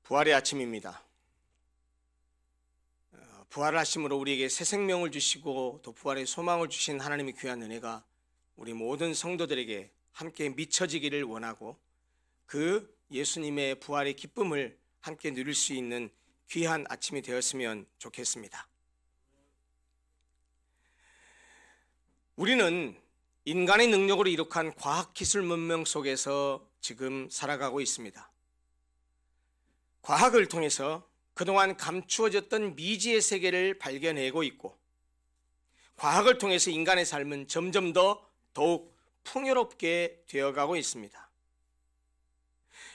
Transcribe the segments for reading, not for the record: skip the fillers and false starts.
부활의 아침입니다. 부활을 하심으로 우리에게 새 생명을 주시고 또 부활의 소망을 주신 하나님의 귀한 은혜가 우리 모든 성도들에게 함께 미쳐지기를 원하고 그 예수님의 부활의 기쁨을 함께 누릴 수 있는 귀한 아침이 되었으면 좋겠습니다. 우리는 인간의 능력으로 이룩한 과학기술 문명 속에서 지금 살아가고 있습니다. 과학을 통해서 그동안 감추어졌던 미지의 세계를 발견하고 있고, 과학을 통해서 인간의 삶은 점점 더욱 풍요롭게 되어가고 있습니다.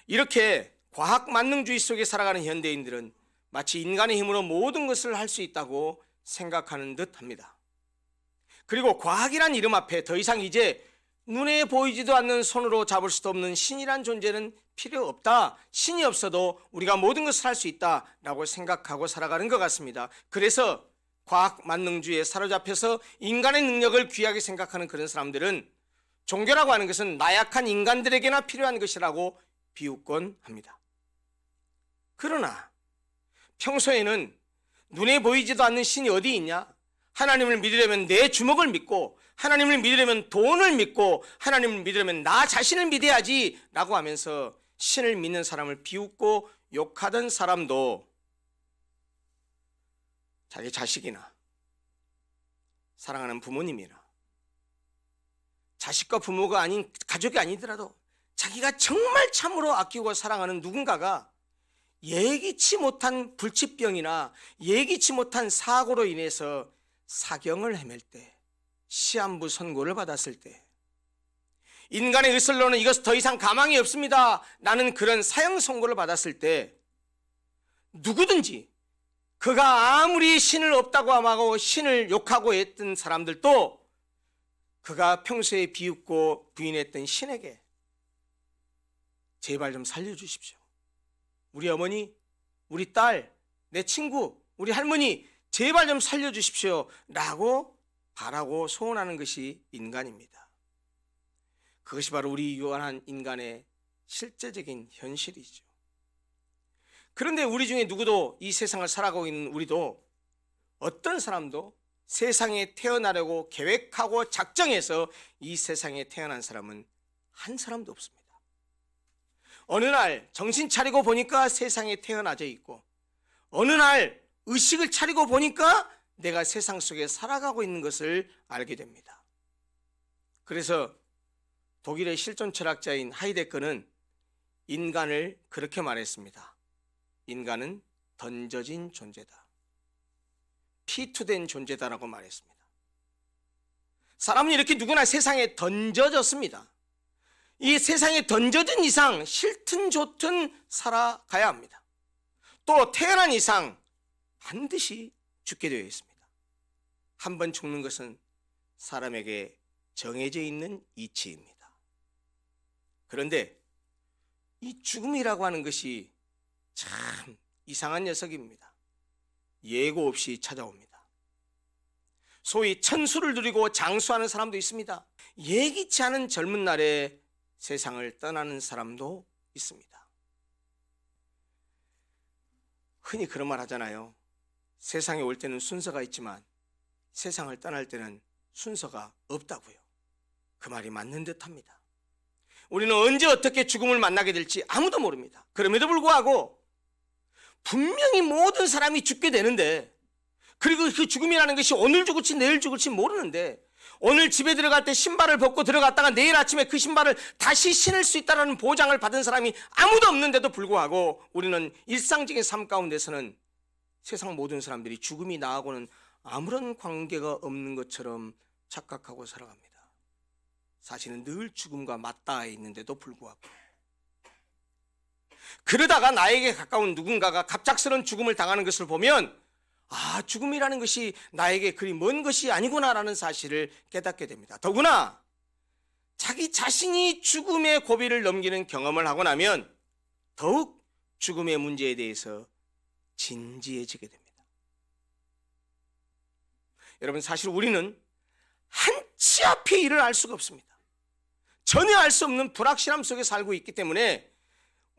이렇게 과학 만능주의 속에 살아가는 현대인들은 마치 인간의 힘으로 모든 것을 할 수 있다고 생각하는 듯 합니다. 그리고 과학이란 이름 앞에 더 이상 이제 눈에 보이지도 않는 손으로 잡을 수도 없는 신이란 존재는 필요 없다. 신이 없어도 우리가 모든 것을 할 수 있다라고 생각하고 살아가는 것 같습니다. 그래서 과학 만능주의에 사로잡혀서 인간의 능력을 귀하게 생각하는 그런 사람들은 종교라고 하는 것은 나약한 인간들에게나 필요한 것이라고 비웃곤 합니다. 그러나 평소에는 눈에 보이지도 않는 신이 어디 있냐? 하나님을 믿으려면 내 주먹을 믿고, 하나님을 믿으려면 돈을 믿고, 하나님을 믿으려면 나 자신을 믿어야지 라고 하면서 신을 믿는 사람을 비웃고 욕하던 사람도 자기 자식이나 사랑하는 부모님이나 자식과 부모가 아닌 가족이 아니더라도 자기가 정말 참으로 아끼고 사랑하는 누군가가 예기치 못한 불치병이나 예기치 못한 사고로 인해서 사경을 헤맬 때, 시한부 선고를 받았을 때, 인간의 의술로는 이것 더 이상 가망이 없습니다 라는 그런 사형 선고를 받았을 때, 누구든지 그가 아무리 신을 없다고 하고 신을 욕하고 했던 사람들도 그가 평소에 비웃고 부인했던 신에게 제발 좀 살려주십시오. 우리 어머니, 우리 딸, 내 친구, 우리 할머니 제발 좀 살려주십시오 라고 바라고 소원하는 것이 인간입니다. 그것이 바로 우리 유한한 인간의 실제적인 현실이죠. 그런데 우리 중에 누구도 이 세상을 살아가고 있는 우리도 어떤 사람도 세상에 태어나려고 계획하고 작정해서 이 세상에 태어난 사람은 한 사람도 없습니다. 어느 날 정신 차리고 보니까 세상에 태어나져 있고, 어느 날 의식을 차리고 보니까 내가 세상 속에 살아가고 있는 것을 알게 됩니다. 그래서 독일의 실존 철학자인 하이데거는 인간을 그렇게 말했습니다. 인간은 던져진 존재다. 피투된 존재다라고 말했습니다. 사람은 이렇게 누구나 세상에 던져졌습니다. 이 세상에 던져진 이상 싫든 좋든 살아가야 합니다. 또 태어난 이상 반드시 죽게 되어 있습니다. 한 번 죽는 것은 사람에게 정해져 있는 이치입니다. 그런데 이 죽음이라고 하는 것이 참 이상한 녀석입니다. 예고 없이 찾아옵니다. 소위 천수를 누리고 장수하는 사람도 있습니다. 예기치 않은 젊은 날에 세상을 떠나는 사람도 있습니다. 흔히 그런 말 하잖아요. 세상에 올 때는 순서가 있지만 세상을 떠날 때는 순서가 없다고요. 그 말이 맞는 듯합니다. 우리는 언제 어떻게 죽음을 만나게 될지 아무도 모릅니다. 그럼에도 불구하고 분명히 모든 사람이 죽게 되는데, 그리고 그 죽음이라는 것이 오늘 죽을지 내일 죽을지 모르는데, 오늘 집에 들어갈 때 신발을 벗고 들어갔다가 내일 아침에 그 신발을 다시 신을 수 있다는 보장을 받은 사람이 아무도 없는데도 불구하고 우리는 일상적인 삶 가운데서는 세상 모든 사람들이 죽음이 나하고는 아무런 관계가 없는 것처럼 착각하고 살아갑니다. 사실은 늘 죽음과 맞닿아 있는데도 불구하고, 그러다가 나에게 가까운 누군가가 갑작스러운 죽음을 당하는 것을 보면 죽음이라는 것이 나에게 그리 먼 것이 아니구나라는 사실을 깨닫게 됩니다. 더구나 자기 자신이 죽음의 고비를 넘기는 경험을 하고 나면 더욱 죽음의 문제에 대해서 진지해지게 됩니다. 여러분, 사실 우리는 한치 앞의 일을 알 수가 없습니다. 전혀 알 수 없는 불확실함 속에 살고 있기 때문에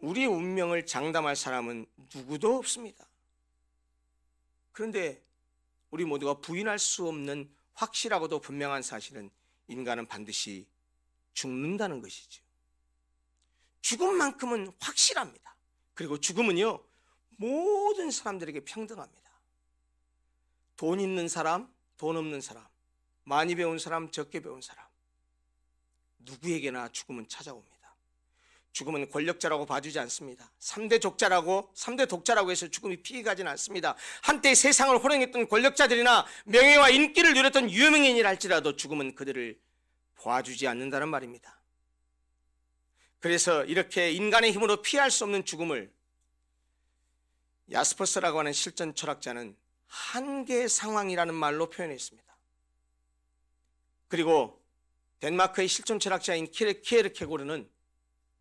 우리의 운명을 장담할 사람은 누구도 없습니다. 그런데 우리 모두가 부인할 수 없는 확실하고도 분명한 사실은 인간은 반드시 죽는다는 것이죠. 죽음만큼은 확실합니다. 그리고 죽음은요, 모든 사람들에게 평등합니다. 돈 있는 사람, 돈 없는 사람, 많이 배운 사람, 적게 배운 사람, 누구에게나 죽음은 찾아옵니다. 죽음은 권력자라고 봐주지 않습니다. 3대 독자라고 해서 죽음이 피해가지는 않습니다. 한때 세상을 호령했던 권력자들이나 명예와 인기를 누렸던 유명인이라 할지라도 죽음은 그들을 봐주지 않는다는 말입니다. 그래서 이렇게 인간의 힘으로 피할 수 없는 죽음을 야스퍼스라고 하는 실전 철학자는 한계 상황이라는 말로 표현했습니다. 그리고 덴마크의 실존 철학자인 키에르케고르는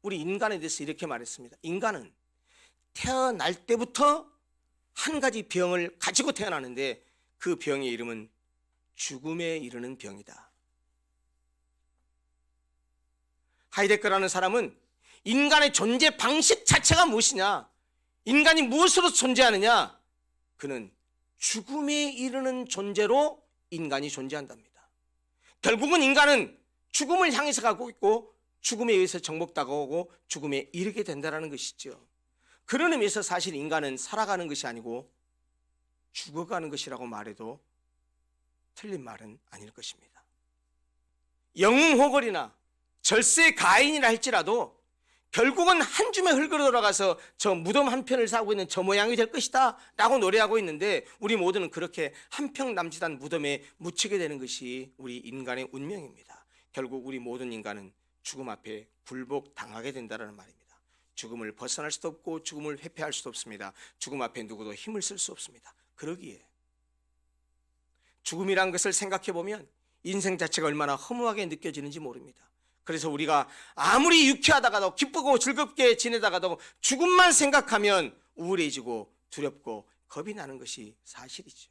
우리 인간에 대해서 이렇게 말했습니다. 인간은 태어날 때부터 한 가지 병을 가지고 태어나는데 그 병의 이름은 죽음에 이르는 병이다. 하이데거라는 사람은 인간의 존재 방식 자체가 무엇이냐, 인간이 무엇으로 존재하느냐, 그는 죽음에 이르는 존재로 인간이 존재한답니다. 결국은 인간은 죽음을 향해서 가고 있고 죽음에 의해서 정복당하고 죽음에 이르게 된다는 것이죠. 그런 의미에서 사실 인간은 살아가는 것이 아니고 죽어가는 것이라고 말해도 틀린 말은 아닐 것입니다. 영웅호걸이나 절세 가인이라 할지라도 결국은 한 줌의 흙으로 돌아가서 저 무덤 한 편을 사고 있는 저 모양이 될 것이다 라고 노래하고 있는데, 우리 모두는 그렇게 한 평 남짓한 무덤에 묻히게 되는 것이 우리 인간의 운명입니다. 결국 우리 모든 인간은 죽음 앞에 굴복당하게 된다는 말입니다. 죽음을 벗어날 수도 없고 죽음을 회피할 수도 없습니다. 죽음 앞에 누구도 힘을 쓸 수 없습니다. 그러기에 죽음이란 것을 생각해 보면 인생 자체가 얼마나 허무하게 느껴지는지 모릅니다. 그래서 우리가 아무리 유쾌하다가도 기쁘고 즐겁게 지내다가도 죽음만 생각하면 우울해지고 두렵고 겁이 나는 것이 사실이죠.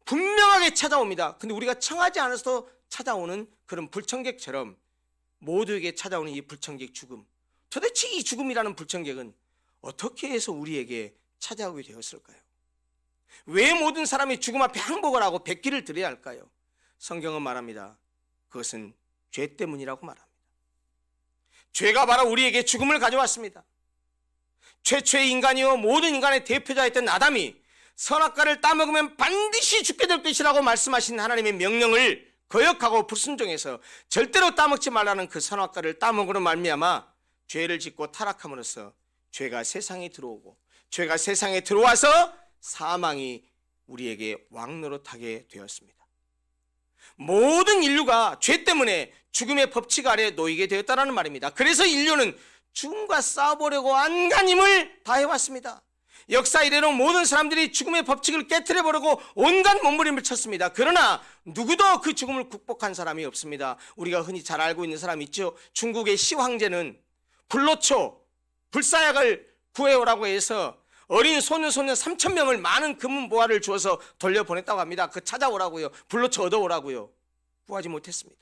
분명하게 찾아옵니다. 근데 우리가 청하지 않아서 찾아오는 그런 불청객처럼 모두에게 찾아오는 이 불청객 죽음, 도대체 이 죽음이라는 불청객은 어떻게 해서 우리에게 찾아오게 되었을까요? 왜 모든 사람이 죽음 앞에 항복을 하고 백기를 드려야 할까요? 성경은 말합니다. 그것은 죄 때문이라고 말합니다. 죄가 바로 우리에게 죽음을 가져왔습니다. 최초의 인간이요 모든 인간의 대표자였던 아담이 선악과를 따먹으면 반드시 죽게 될 것이라고 말씀하신 하나님의 명령을 거역하고 불순종해서 절대로 따먹지 말라는 그 선악과를 따먹으로 말미암아 죄를 짓고 타락함으로써 죄가 세상에 들어오고, 죄가 세상에 들어와서 사망이 우리에게 왕노릇하게 되었습니다. 모든 인류가 죄 때문에 죽음의 법칙 아래 놓이게 되었다는 말입니다. 그래서 인류는 죽음과 싸워보려고 안간힘을 다해왔습니다. 역사 이래로 모든 사람들이 죽음의 법칙을 깨트려보려고 온갖 몸부림을 쳤습니다. 그러나 누구도 그 죽음을 극복한 사람이 없습니다. 우리가 흔히 잘 알고 있는 사람 있죠. 중국의 시 황제는 불로초, 불사약을 구해오라고 해서 어린 소년 3,000명을 많은 금은 보화를 주어서 돌려보냈다고 합니다. 그 찾아오라고요. 불로초 얻어오라고요. 구하지 못했습니다.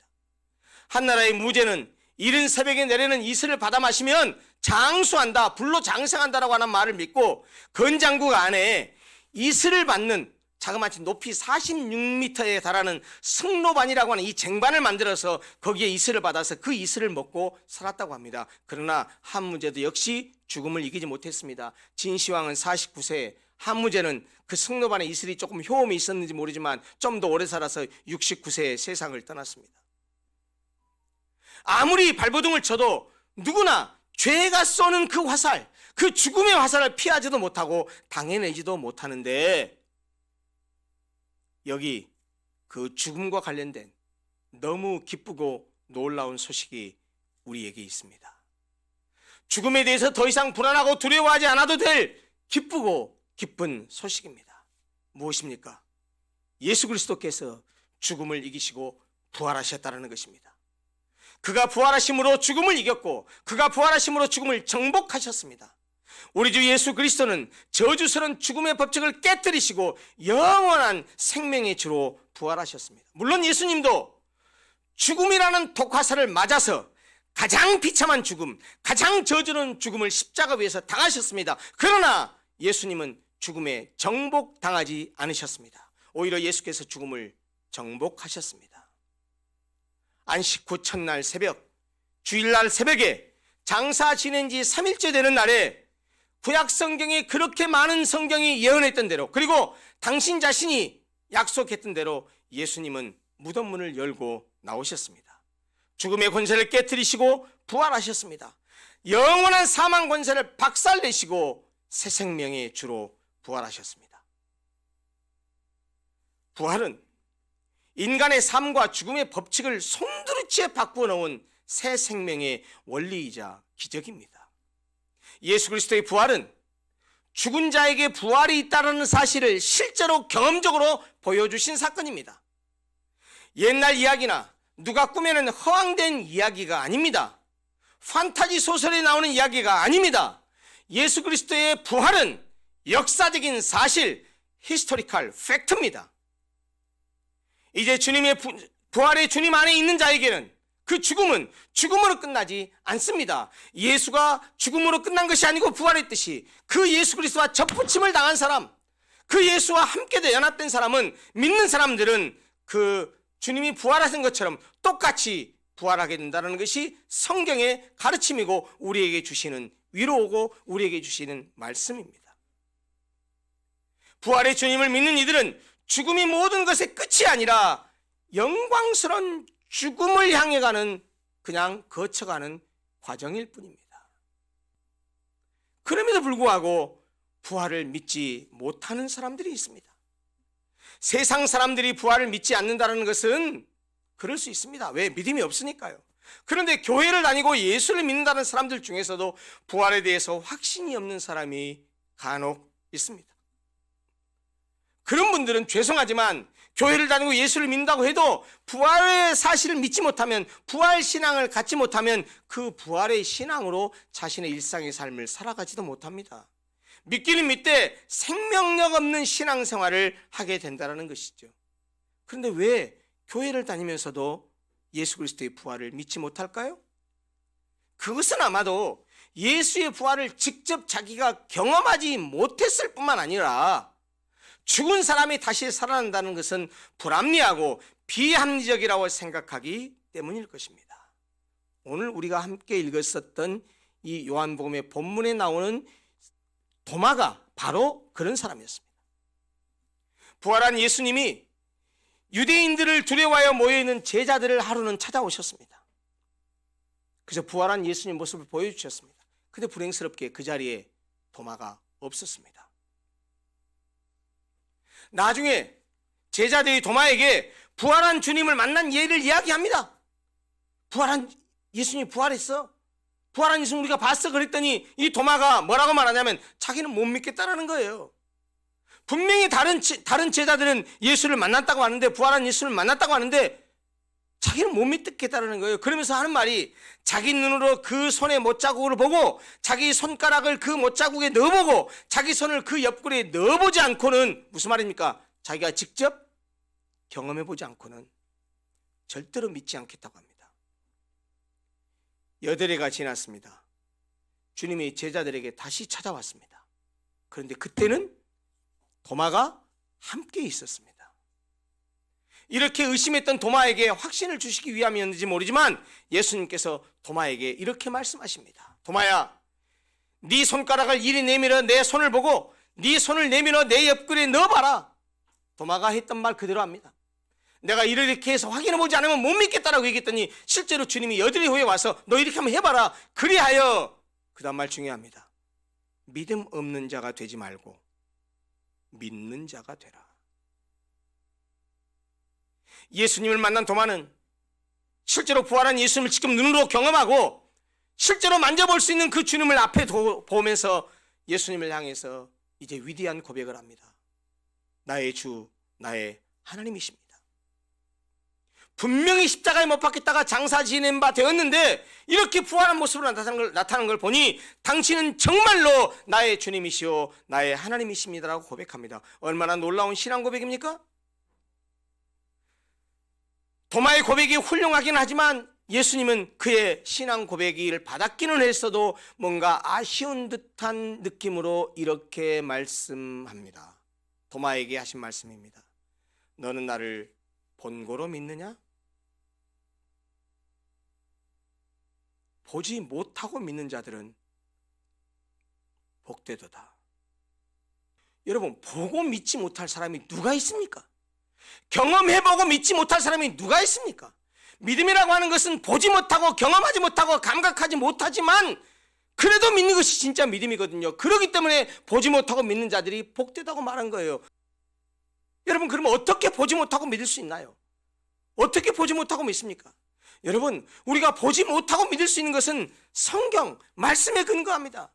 한나라의 무제는 이른 새벽에 내리는 이슬을 받아 마시면 장수한다, 불로 장생한다라고 하는 말을 믿고 건장국 안에 이슬을 받는 자그마치 높이 46m에 달하는 승로반이라고 하는 이 쟁반을 만들어서 거기에 이슬을 받아서 그 이슬을 먹고 살았다고 합니다. 그러나 한무제도 역시 죽음을 이기지 못했습니다. 진시황은 49세, 한무제는 그 승로반에 이슬이 조금 효험이 있었는지 모르지만 좀 더 오래 살아서 69세에 세상을 떠났습니다. 아무리 발버둥을 쳐도 누구나 죄가 쏘는 그 화살, 그 죽음의 화살을 피하지도 못하고 당해내지도 못하는데, 여기 그 죽음과 관련된 너무 기쁘고 놀라운 소식이 우리에게 있습니다. 죽음에 대해서 더 이상 불안하고 두려워하지 않아도 될 기쁘고 기쁜 소식입니다. 무엇입니까? 예수 그리스도께서 죽음을 이기시고 부활하셨다는 것입니다. 그가 부활하심으로 죽음을 이겼고 그가 부활하심으로 죽음을 정복하셨습니다. 우리 주 예수 그리스도는 저주스러운 죽음의 법칙을 깨뜨리시고 영원한 생명의 주로 부활하셨습니다. 물론 예수님도 죽음이라는 독화살을 맞아서 가장 비참한 죽음, 가장 저주는 죽음을 십자가 위에서 당하셨습니다. 그러나 예수님은 죽음에 정복당하지 않으셨습니다. 오히려 예수께서 죽음을 정복하셨습니다. 안식 후 첫날 새벽, 주일날 새벽에 장사 지낸 지 3일째 되는 날에 구약 성경에 그렇게 많은 성경이 예언했던 대로, 그리고 당신 자신이 약속했던 대로 예수님은 무덤 문을 열고 나오셨습니다. 죽음의 권세를 깨뜨리시고 부활하셨습니다. 영원한 사망 권세를 박살내시고 새 생명의 주로 부활하셨습니다. 부활은 인간의 삶과 죽음의 법칙을 송두리째 바꾸어 놓은 새 생명의 원리이자 기적입니다. 예수 그리스도의 부활은 죽은 자에게 부활이 있다는 사실을 실제로 경험적으로 보여주신 사건입니다. 옛날 이야기나 누가 꾸며낸 허황된 이야기가 아닙니다. 판타지 소설에 나오는 이야기가 아닙니다. 예수 그리스도의 부활은 역사적인 사실, 히스토리컬 팩트입니다. 이제 주님의 부활의 주님 안에 있는 자에게는 그 죽음은 죽음으로 끝나지 않습니다. 예수가 죽음으로 끝난 것이 아니고 부활했듯이 그 예수 그리스도와 접붙임을 당한 사람, 그 예수와 함께 연합된 사람은, 믿는 사람들은 그 주님이 부활하신 것처럼 똑같이 부활하게 된다는 것이 성경의 가르침이고 우리에게 주시는 위로고 우리에게 주시는 말씀입니다. 부활의 주님을 믿는 이들은 죽음이 모든 것의 끝이 아니라 영광스러운 죽음을 향해 가는, 그냥 거쳐가는 과정일 뿐입니다. 그럼에도 불구하고 부활을 믿지 못하는 사람들이 있습니다. 세상 사람들이 부활을 믿지 않는다는 것은 그럴 수 있습니다. 왜? 믿음이 없으니까요. 그런데 교회를 다니고 예수를 믿는다는 사람들 중에서도 부활에 대해서 확신이 없는 사람이 간혹 있습니다. 그런 분들은 죄송하지만 교회를 다니고 예수를 믿는다고 해도 부활의 사실을 믿지 못하면, 부활 신앙을 갖지 못하면 그 부활의 신앙으로 자신의 일상의 삶을 살아가지도 못합니다. 믿기는 믿되 생명력 없는 신앙생활을 하게 된다는 것이죠. 그런데 왜 교회를 다니면서도 예수 그리스도의 부활을 믿지 못할까요? 그것은 아마도 예수의 부활을 직접 자기가 경험하지 못했을 뿐만 아니라 죽은 사람이 다시 살아난다는 것은 불합리하고 비합리적이라고 생각하기 때문일 것입니다. 오늘 우리가 함께 읽었었던 이 요한복음의 본문에 나오는 도마가 바로 그런 사람이었습니다. 부활한 예수님이 유대인들을 두려워하여 모여있는 제자들을 하루는 찾아오셨습니다. 그래서 부활한 예수님 모습을 보여주셨습니다. 그런데 불행스럽게 그 자리에 도마가 없었습니다. 나중에 제자들이 도마에게 부활한 주님을 만난 예를 이야기합니다. 부활한 예수님이 부활했어. 부활한 예수님 우리가 봤어. 그랬더니 이 도마가 뭐라고 말하냐면 자기는 못 믿겠다라는 거예요. 분명히 다른 제자들은 예수를 만났다고 하는데, 부활한 예수를 만났다고 하는데 자기는 못 믿겠다라는 거예요. 그러면서 하는 말이, 자기 눈으로 그 손의 못자국을 보고 자기 손가락을 그 못자국에 넣어보고 자기 손을 그 옆구리에 넣어보지 않고는, 무슨 말입니까? 자기가 직접 경험해보지 않고는 절대로 믿지 않겠다고 합니다. 8해가 지났습니다. 주님이 제자들에게 다시 찾아왔습니다. 그런데 그때는 도마가 함께 있었습니다. 이렇게 의심했던 도마에게 확신을 주시기 위함이었는지 모르지만 예수님께서 도마에게 이렇게 말씀하십니다. 도마야, 네 손가락을 이리 내밀어 내 손을 보고 네 손을 내밀어 내 옆구리에 넣어봐라. 도마가 했던 말 그대로 합니다. 내가 이렇게 해서 확인해보지 않으면 못 믿겠다라고 얘기했더니 실제로 주님이 8일 후에 와서 너 이렇게 한번 해봐라. 그리하여, 그 다음 말 중요합니다. 믿음 없는 자가 되지 말고 믿는 자가 되라. 예수님을 만난 도마는 실제로 부활한 예수님을 직접 눈으로 경험하고 실제로 만져볼 수 있는 그 주님을 앞에 보면서 예수님을 향해서 이제 위대한 고백을 합니다. 나의 주, 나의 하나님이십니다. 분명히 십자가에 못 박혔다가 장사 지낸 바 되었는데 이렇게 부활한 모습으로 나타나는 걸 보니 당신은 정말로 나의 주님이시오 나의 하나님이십니다라고 고백합니다. 얼마나 놀라운 신앙 고백입니까? 도마의 고백이 훌륭하긴 하지만 예수님은 그의 신앙 고백을 받았기는 했어도 뭔가 아쉬운 듯한 느낌으로 이렇게 말씀합니다. 도마에게 하신 말씀입니다. 너는 나를 본고로 믿느냐? 보지 못하고 믿는 자들은 복되도다. 여러분, 보고 믿지 못할 사람이 누가 있습니까? 경험해보고 믿지 못할 사람이 누가 있습니까? 믿음이라고 하는 것은 보지 못하고 경험하지 못하고 감각하지 못하지만 그래도 믿는 것이 진짜 믿음이거든요. 그렇기 때문에 보지 못하고 믿는 자들이 복되다고 말한 거예요. 여러분, 그러면 어떻게 보지 못하고 믿을 수 있나요? 어떻게 보지 못하고 믿습니까? 여러분, 우리가 보지 못하고 믿을 수 있는 것은 성경, 말씀에 근거합니다.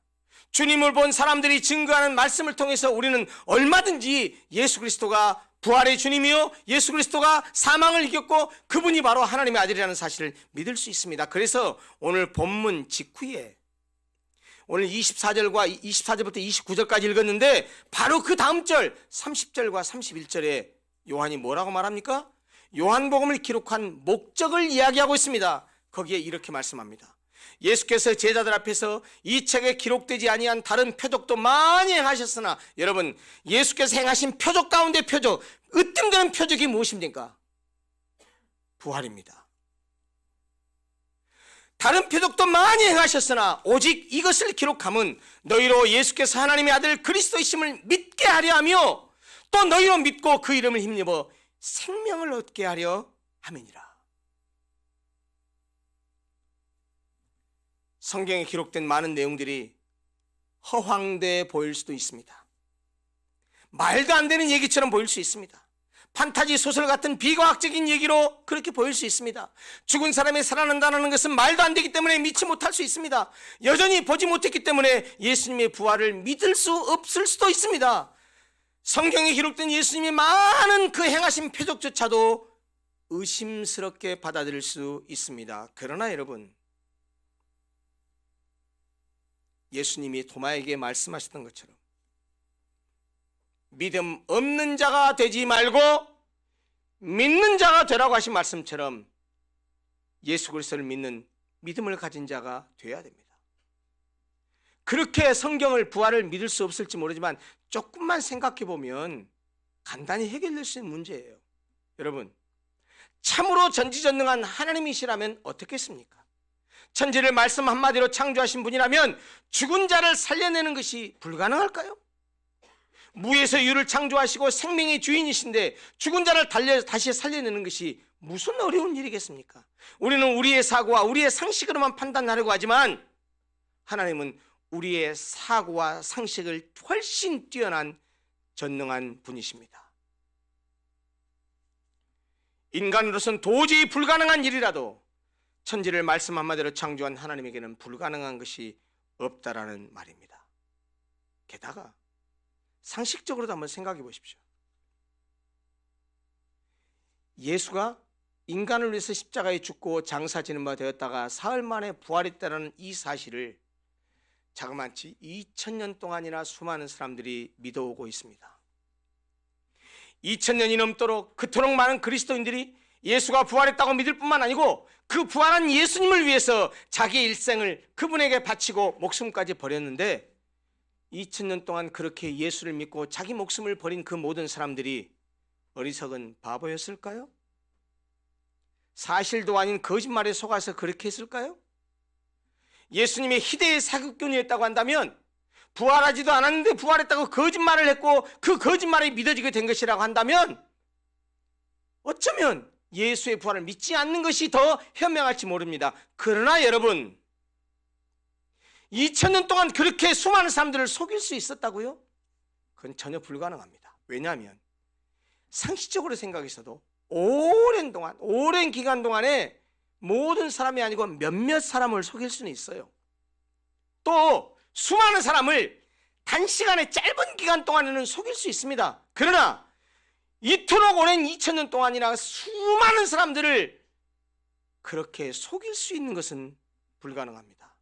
주님을 본 사람들이 증거하는 말씀을 통해서 우리는 얼마든지 예수 그리스도가 부활의 주님이요, 예수 그리스도가 사망을 이겼고 그분이 바로 하나님의 아들이라는 사실을 믿을 수 있습니다. 그래서 오늘 본문 직후에 오늘 24절부터 29절까지 읽었는데 바로 그 다음 절 30절과 31절에 요한이 뭐라고 말합니까? 요한복음을 기록한 목적을 이야기하고 있습니다. 거기에 이렇게 말씀합니다. 예수께서 제자들 앞에서 이 책에 기록되지 아니한 다른 표적도 많이 행하셨으나, 여러분, 예수께서 행하신 표적 가운데 표적, 으뜸되는 표적이 무엇입니까? 부활입니다. 다른 표적도 많이 행하셨으나 오직 이것을 기록함은 너희로 예수께서 하나님의 아들 그리스도이심을 믿게 하려 하며 또 너희로 믿고 그 이름을 힘입어 생명을 얻게 하려 함이니라. 성경에 기록된 많은 내용들이 허황돼 보일 수도 있습니다. 말도 안 되는 얘기처럼 보일 수 있습니다. 판타지 소설 같은 비과학적인 얘기로 그렇게 보일 수 있습니다. 죽은 사람이 살아난다는 것은 말도 안 되기 때문에 믿지 못할 수 있습니다. 여전히 보지 못했기 때문에 예수님의 부활을 믿을 수 없을 수도 있습니다. 성경에 기록된 예수님의 많은 그 행하신 표적조차도 의심스럽게 받아들일 수 있습니다. 그러나 여러분, 예수님이 도마에게 말씀하셨던 것처럼 믿음 없는 자가 되지 말고 믿는 자가 되라고 하신 말씀처럼 예수 그리스도를 믿는 믿음을 가진 자가 되어야 됩니다. 그렇게 성경을, 부활을 믿을 수 없을지 모르지만 조금만 생각해 보면 간단히 해결될 수 있는 문제예요. 여러분, 참으로 전지전능한 하나님이시라면 어떻겠습니까? 천지를 말씀 한마디로 창조하신 분이라면 죽은 자를 살려내는 것이 불가능할까요? 무에서 유를 창조하시고 생명의 주인이신데 죽은 자를 다시 살려내는 것이 무슨 어려운 일이겠습니까? 우리는 우리의 사고와 우리의 상식으로만 판단하려고 하지만 하나님은 우리의 사고와 상식을 훨씬 뛰어난 전능한 분이십니다. 인간으로서는 도저히 불가능한 일이라도 천지를 말씀 한마디로 창조한 하나님에게는 불가능한 것이 없다라는 말입니다. 게다가 상식적으로도 한번 생각해 보십시오. 예수가 인간을 위해서 십자가에 죽고 장사 지는 바 되었다가 사흘 만에 부활했다는 이 사실을 자그마치 2000년 동안이나 수많은 사람들이 믿어오고 있습니다. 2000년이 넘도록 그토록 많은 그리스도인들이 예수가 부활했다고 믿을 뿐만 아니고 그 부활한 예수님을 위해서 자기의 일생을 그분에게 바치고 목숨까지 버렸는데 2000년 동안 그렇게 예수를 믿고 자기 목숨을 버린 그 모든 사람들이 어리석은 바보였을까요? 사실도 아닌 거짓말에 속아서 그렇게 했을까요? 예수님의 희대의 사기꾼이었다고 한다면, 부활하지도 않았는데 부활했다고 거짓말을 했고 그 거짓말이 믿어지게 된 것이라고 한다면 어쩌면 예수의 부활을 믿지 않는 것이 더 현명할지 모릅니다. 그러나 여러분, 2000년 동안 그렇게 수많은 사람들을 속일 수 있었다고요? 그건 전혀 불가능합니다. 왜냐하면 상식적으로 생각해서도 오랜 기간 동안에 모든 사람이 아니고 몇몇 사람을 속일 수는 있어요. 또 수많은 사람을 단시간에 짧은 기간 동안에는 속일 수 있습니다. 그러나 이토록 오랜 2000년 동안이나 수많은 사람들을 그렇게 속일 수 있는 것은 불가능합니다.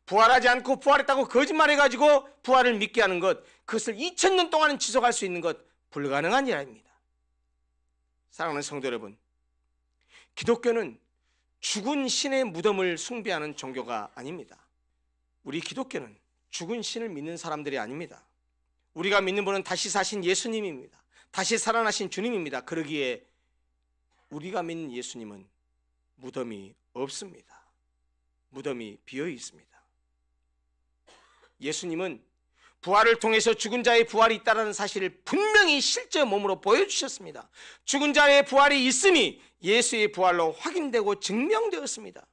부활하지 않고 부활했다고 거짓말해가지고 부활을 믿게 하는 것, 그것을 2000년 동안은 지속할 수 있는 것, 불가능한 일입니다. 사랑하는 성도 여러분, 기독교는 죽은 신의 무덤을 숭배하는 종교가 아닙니다. 우리 기독교는 죽은 신을 믿는 사람들이 아닙니다. 우리가 믿는 분은 다시 사신 예수님입니다. 다시 살아나신 주님입니다. 그러기에 우리가 믿는 예수님은 무덤이 없습니다. 무덤이 비어 있습니다. 예수님은 부활을 통해서 죽은 자의 부활이 있다는 사실을 분명히 실제 몸으로 보여주셨습니다. 죽은 자의 부활이 있음이 예수의 부활로 확인되고 증명되었습니다.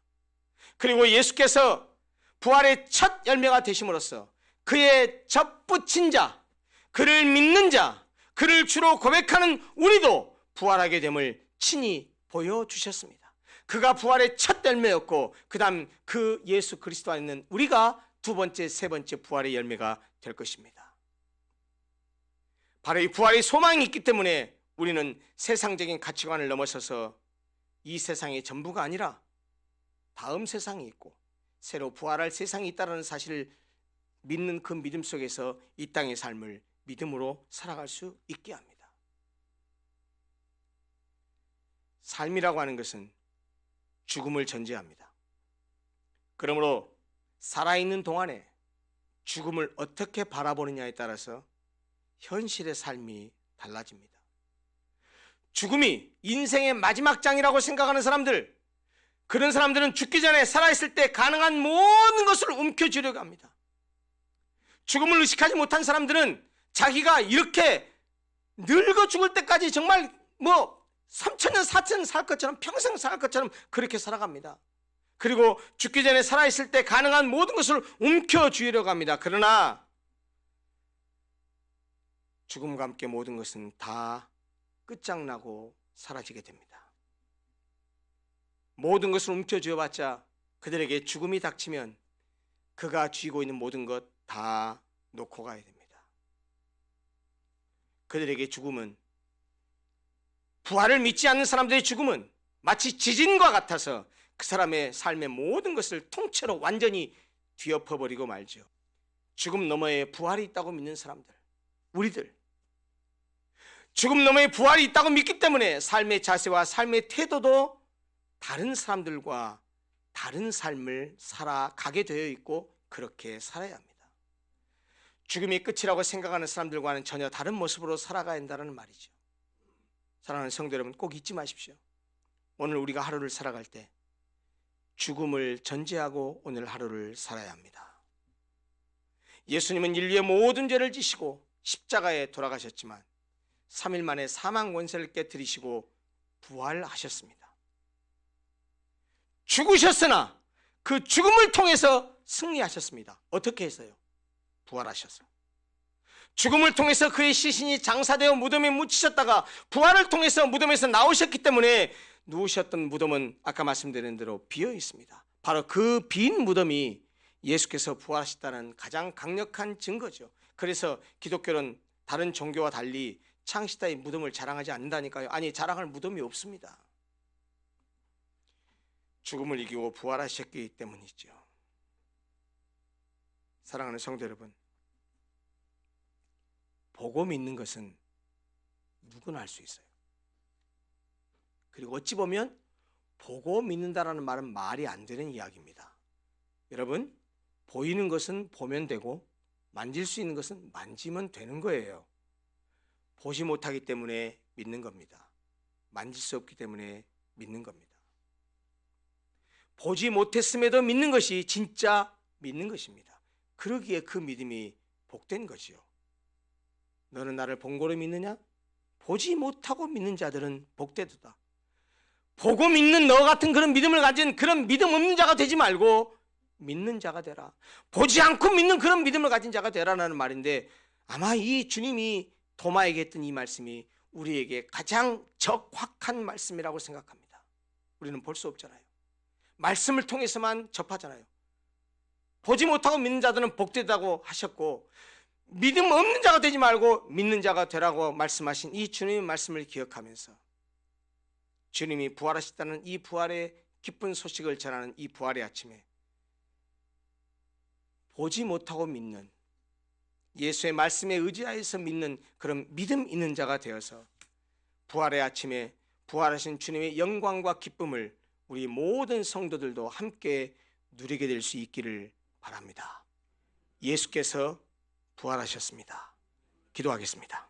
그리고 예수께서 부활의 첫 열매가 되심으로써 그의 접붙인 자, 그를 믿는 자, 그를 주로 고백하는 우리도 부활하게 됨을 친히 보여주셨습니다. 그가 부활의 첫 열매였고 그 다음 그 예수 그리스도 안에 있는 우리가 두 번째, 세 번째 부활의 열매가 될 것입니다. 바로 이 부활의 소망이 있기 때문에 우리는 세상적인 가치관을 넘어서서 이 세상의 전부가 아니라 다음 세상이 있고 새로 부활할 세상이 있다는 사실을 믿는 그 믿음 속에서 이 땅의 삶을 믿음으로 살아갈 수 있게 합니다. 삶이라고 하는 것은 죽음을 전제합니다. 그러므로 살아있는 동안에 죽음을 어떻게 바라보느냐에 따라서 현실의 삶이 달라집니다. 죽음이 인생의 마지막 장이라고 생각하는 사람들, 그런 사람들은 죽기 전에 살아있을 때 가능한 모든 것을 움켜쥐려고 합니다. 죽음을 의식하지 못한 사람들은 자기가 이렇게 늙어 죽을 때까지 정말 3,000년, 4,000년 살 것처럼 평생 살 것처럼 그렇게 살아갑니다. 그리고 죽기 전에 살아있을 때 가능한 모든 것을 움켜쥐려고 합니다. 그러나 죽음과 함께 모든 것은 다 끝장나고 사라지게 됩니다. 모든 것을 움켜쥐어봤자 그들에게 죽음이 닥치면 그가 쥐고 있는 모든 것 다 놓고 가야 됩니다. 그들에게 죽음은, 부활을 믿지 않는 사람들의 죽음은 마치 지진과 같아서 그 사람의 삶의 모든 것을 통째로 완전히 뒤엎어버리고 말죠. 죽음 너머에 부활이 있다고 믿는 사람들, 우리들, 죽음 너머에 부활이 있다고 믿기 때문에 삶의 자세와 삶의 태도도 다른 사람들과 다른 삶을 살아가게 되어 있고 그렇게 살아야 합니다. 죽음이 끝이라고 생각하는 사람들과는 전혀 다른 모습으로 살아가야 한다는 말이죠. 사랑하는 성도 여러분, 꼭 잊지 마십시오. 오늘 우리가 하루를 살아갈 때 죽음을 전제하고 오늘 하루를 살아야 합니다. 예수님은 인류의 모든 죄를 지시고 십자가에 돌아가셨지만 3일 만에 사망 권세를 깨뜨리시고 부활하셨습니다. 죽으셨으나 그 죽음을 통해서 승리하셨습니다. 어떻게 해서요? 부활하셔서. 죽음을 통해서 그의 시신이 장사되어 무덤에 묻히셨다가 부활을 통해서 무덤에서 나오셨기 때문에 누우셨던 무덤은 아까 말씀드린 대로 비어 있습니다. 바로 그 빈 무덤이 예수께서 부활하셨다는 가장 강력한 증거죠. 그래서 기독교는 다른 종교와 달리 창시자의 무덤을 자랑하지 않는다니까요. 아니, 자랑할 무덤이 없습니다. 죽음을 이기고 부활하셨기 때문이죠. 사랑하는 성도 여러분, 보고 믿는 것은 누구나 할 수 있어요. 그리고 어찌 보면 보고 믿는다라는 말은 말이 안 되는 이야기입니다. 여러분, 보이는 것은 보면 되고 만질 수 있는 것은 만지면 되는 거예요. 보지 못하기 때문에 믿는 겁니다. 만질 수 없기 때문에 믿는 겁니다. 보지 못했음에도 믿는 것이 진짜 믿는 것입니다. 그러기에 그 믿음이 복된 거지요. 너는 나를 본고로 믿느냐? 보지 못하고 믿는 자들은 복되도다. 보고 믿는 너 같은 그런 믿음을 가진 그런 믿음 없는 자가 되지 말고 믿는 자가 되라. 보지 않고 믿는 그런 믿음을 가진 자가 되라는 말인데, 아마 이 주님이 도마에게 했던 이 말씀이 우리에게 가장 적확한 말씀이라고 생각합니다. 우리는 볼 수 없잖아요. 말씀을 통해서만 접하잖아요. 보지 못하고 믿는 자들은 복되다고 하셨고, 믿음 없는 자가 되지 말고 믿는 자가 되라고 말씀하신 이 주님의 말씀을 기억하면서 주님이 부활하셨다는 이 부활의 기쁜 소식을 전하는 이 부활의 아침에 보지 못하고 믿는, 예수의 말씀에 의지하여서 믿는 그런 믿음 있는 자가 되어서 부활의 아침에 부활하신 주님의 영광과 기쁨을 우리 모든 성도들도 함께 누리게 될 수 있기를 바랍니다. 예수께서 부활하셨습니다. 기도하겠습니다.